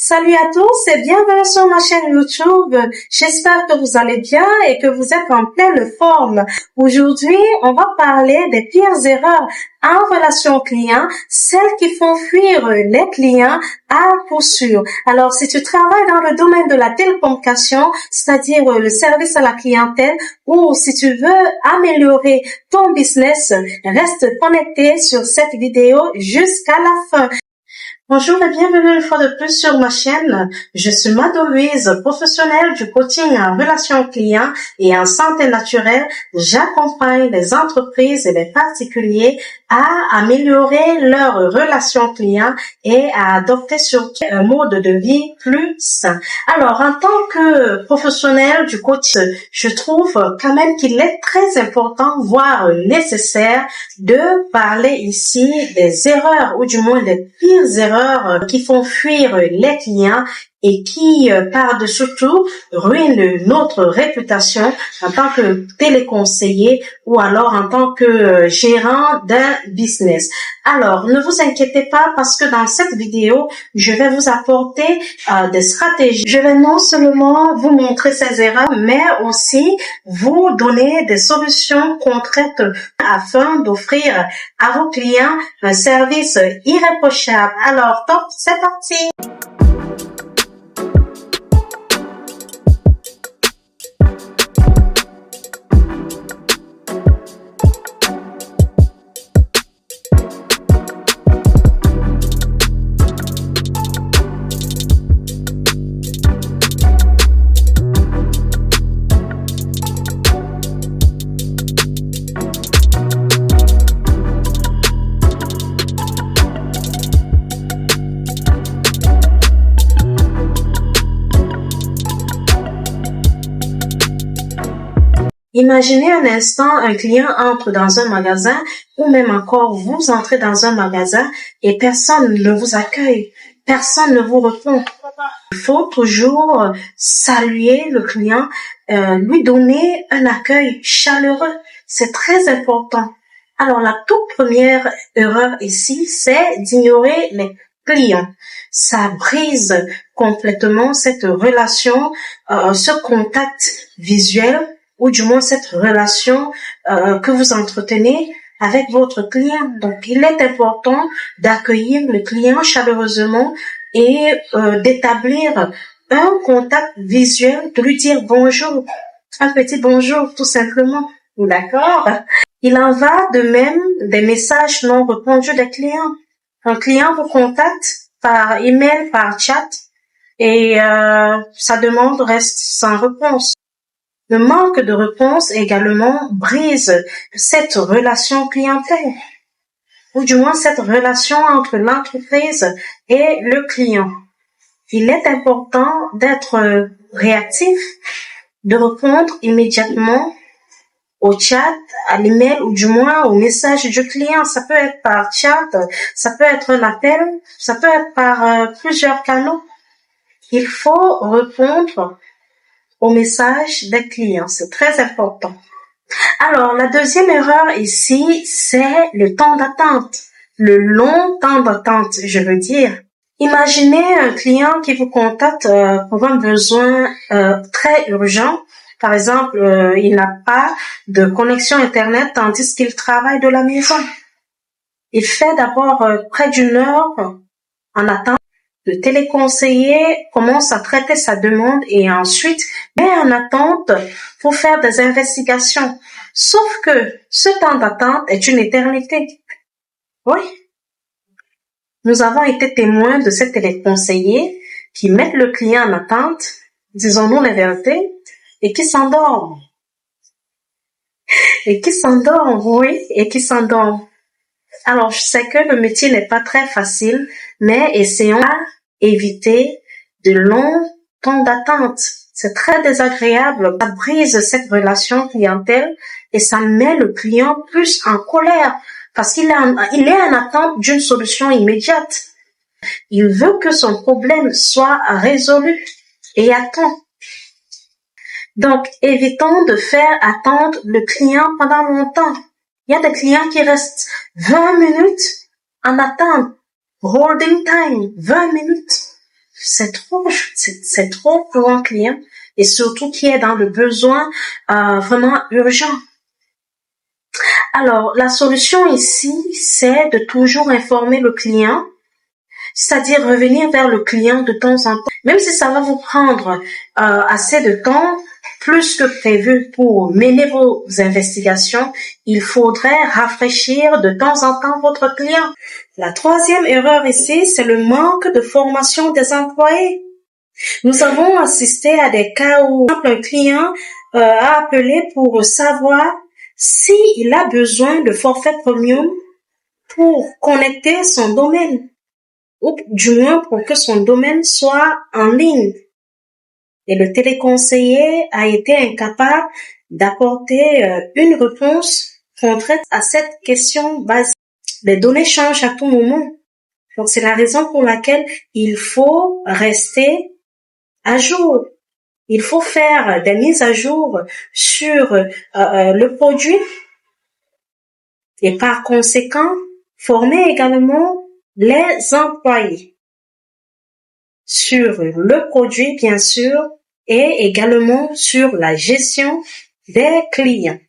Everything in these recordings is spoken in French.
Salut à tous et bienvenue sur ma chaîne YouTube. J'espère que vous allez bien et que vous êtes en pleine forme. Aujourd'hui, on va parler des pires erreurs en relation client, celles qui font fuir les clients à coup sûr. Alors, si tu travailles dans le domaine de la télécommunication, c'est-à-dire le service à la clientèle, ou si tu veux améliorer ton business, reste connecté sur cette vidéo jusqu'à la fin. Bonjour et bienvenue une fois de plus sur ma chaîne. Je suis Mado Louise, professionnelle du coaching en relations clients et en santé naturelle. J'accompagne les entreprises et les particuliers à améliorer leurs relations clients et à adopter surtout un mode de vie plus sain. Alors, en tant que professionnelle du coaching, je trouve quand même qu'il est très important, voire nécessaire, de parler ici des erreurs, ou du moins des pires erreurs qui font fuir les clients et qui, par-dessus tout, ruinent notre réputation en tant que téléconseiller ou alors en tant que gérant d'un business. Alors, ne vous inquiétez pas parce que dans cette vidéo, je vais vous apporter des stratégies. Je vais non seulement vous montrer ces erreurs, mais aussi vous donner des solutions concrètes afin d'offrir à vos clients un service irréprochable. Alors, top, c'est parti! Imaginez un instant un client entre dans un magasin ou même encore vous entrez dans un magasin et personne ne vous accueille, personne ne vous répond. Il faut toujours saluer le client, lui donner un accueil chaleureux. C'est très important. Alors la toute première erreur ici, c'est d'ignorer les clients. Ça brise complètement cette relation, ce contact visuel, ou du moins cette relation que vous entretenez avec votre client. Donc, il est important d'accueillir le client chaleureusement et d'établir un contact visuel, de lui dire bonjour, un petit bonjour tout simplement. D'accord? Il en va de même des messages non répondus des clients. Un client vous contacte par email, par chat et sa demande reste sans réponse. Le manque de réponse également brise cette relation clientèle, ou du moins cette relation entre l'entreprise et le client. Il est important d'être réactif, de répondre immédiatement au chat, à l'email ou du moins au message du client. Ça peut être par chat, ça peut être un appel, ça peut être par plusieurs canaux. Il faut répondre au message des clients. C'est très important. Alors, la deuxième erreur ici, c'est le temps d'attente. Le long temps d'attente, je veux dire. Imaginez un client qui vous contacte pour un besoin très urgent. Par exemple, il n'a pas de connexion Internet tandis qu'il travaille de la maison. Il fait d'abord près d'une heure en attente. Le téléconseiller commence à traiter sa demande et ensuite met en attente pour faire des investigations. Sauf que ce temps d'attente est une éternité. Oui. Nous avons été témoins de ces téléconseillers qui mettent le client en attente, disons-nous la vérité, et qui s'endorment. Et qui s'endorment. Alors, je sais que le métier n'est pas très facile, mais essayons d'éviter de longs temps d'attente. C'est très désagréable. Ça brise cette relation clientèle et ça met le client plus en colère parce qu'il est en attente d'une solution immédiate. Il veut que son problème soit résolu et à temps. Donc, évitons de faire attendre le client pendant longtemps. Il y a des clients qui restent 20 minutes en attente. Holding time, 20 minutes. c'est trop pour un client et surtout qui est dans le besoin vraiment urgent. Alors, la solution ici, c'est de toujours informer le client, c'est-à-dire revenir vers le client de temps en temps, même si ça va vous prendre assez de temps, plus que prévu pour mener vos investigations, il faudrait rafraîchir de temps en temps votre client. La troisième erreur ici, c'est le manque de formation des employés. Nous avons assisté à des cas où un client a appelé pour savoir s'il a besoin de forfait premium pour connecter son domaine, ou du moins pour que son domaine soit en ligne. Et le téléconseiller a été incapable d'apporter une réponse concrète à cette question basique. Les données changent à tout moment. Donc c'est la raison pour laquelle il faut rester à jour. Il faut faire des mises à jour sur le produit et par conséquent former également les employés sur le produit, bien sûr, et également sur la gestion des clients.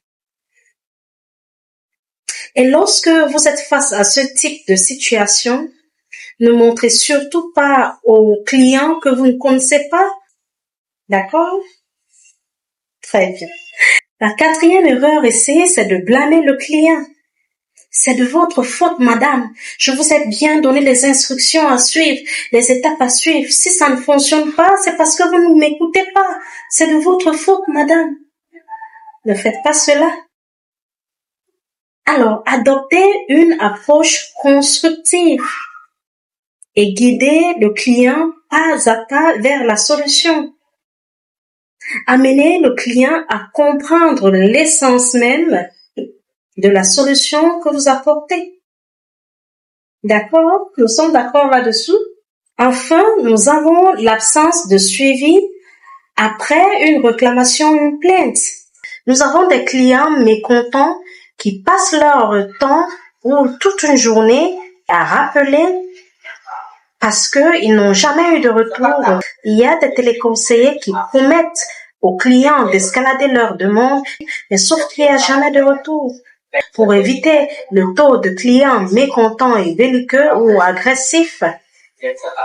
Et lorsque vous êtes face à ce type de situation, ne montrez surtout pas aux clients que vous ne connaissez pas. D'accord? Très bien. La quatrième erreur ici, c'est de blâmer le client. C'est de votre faute, madame. Je vous ai bien donné les instructions à suivre, les étapes à suivre. Si ça ne fonctionne pas, c'est parce que vous ne m'écoutez pas. C'est de votre faute, madame. Ne faites pas cela. Alors, adoptez une approche constructive et guidez le client pas à pas vers la solution. Amenez le client à comprendre l'essence même de la solution que vous apportez. D'accord? Nous sommes d'accord là-dessous? Enfin, nous avons l'absence de suivi après une réclamation ou une plainte. Nous avons des clients mécontents qui passent leur temps ou toute une journée à rappeler parce qu'ils n'ont jamais eu de retour. Il y a des téléconseillers qui promettent aux clients d'escalader leur demande, mais sauf qu'il n'y a jamais de retour. Pour éviter le taux de clients mécontents et belliqueux ou agressifs,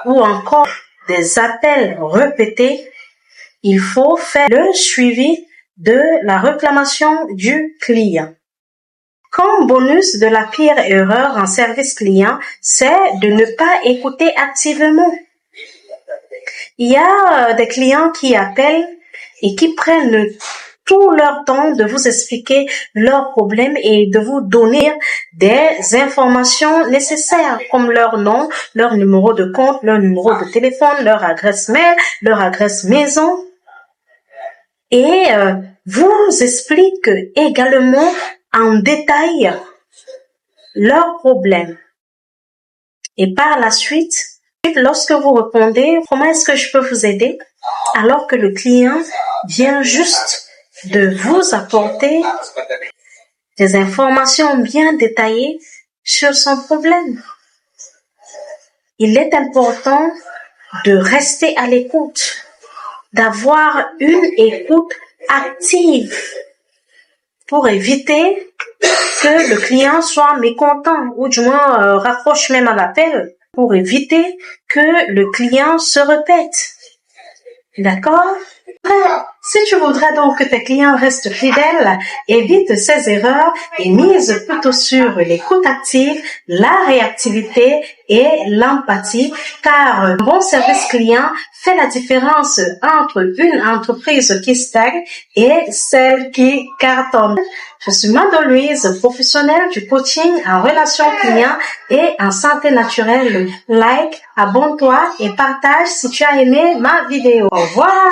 ou encore des appels répétés, il faut faire le suivi de la réclamation du client. Comme bonus de la pire erreur en service client, c'est de ne pas écouter activement. Il y a des clients qui appellent et qui prennent tout leur temps de vous expliquer leurs problèmes et de vous donner des informations nécessaires comme leur nom, leur numéro de compte, leur numéro de téléphone, leur adresse mail, leur adresse maison et vous expliquent également en détail leurs problèmes. Et par la suite, lorsque vous répondez, comment est-ce que je peux vous aider? Alors que le client vient juste de vous apporter des informations bien détaillées sur son problème. Il est important de rester à l'écoute, d'avoir une écoute active pour éviter que le client soit mécontent ou du moins raccroche même à l'appel pour éviter que le client se répète. D'accord? Si tu voudrais donc que tes clients restent fidèles, évite ces erreurs et mise plutôt sur l'écoute active, la réactivité et l'empathie, car un bon service client fait la différence entre une entreprise qui stagne et celle qui cartonne. Je suis Mado-Louise, professionnelle du coaching en relations clients et en santé naturelle. Like, abonne-toi et partage si tu as aimé ma vidéo. Au revoir!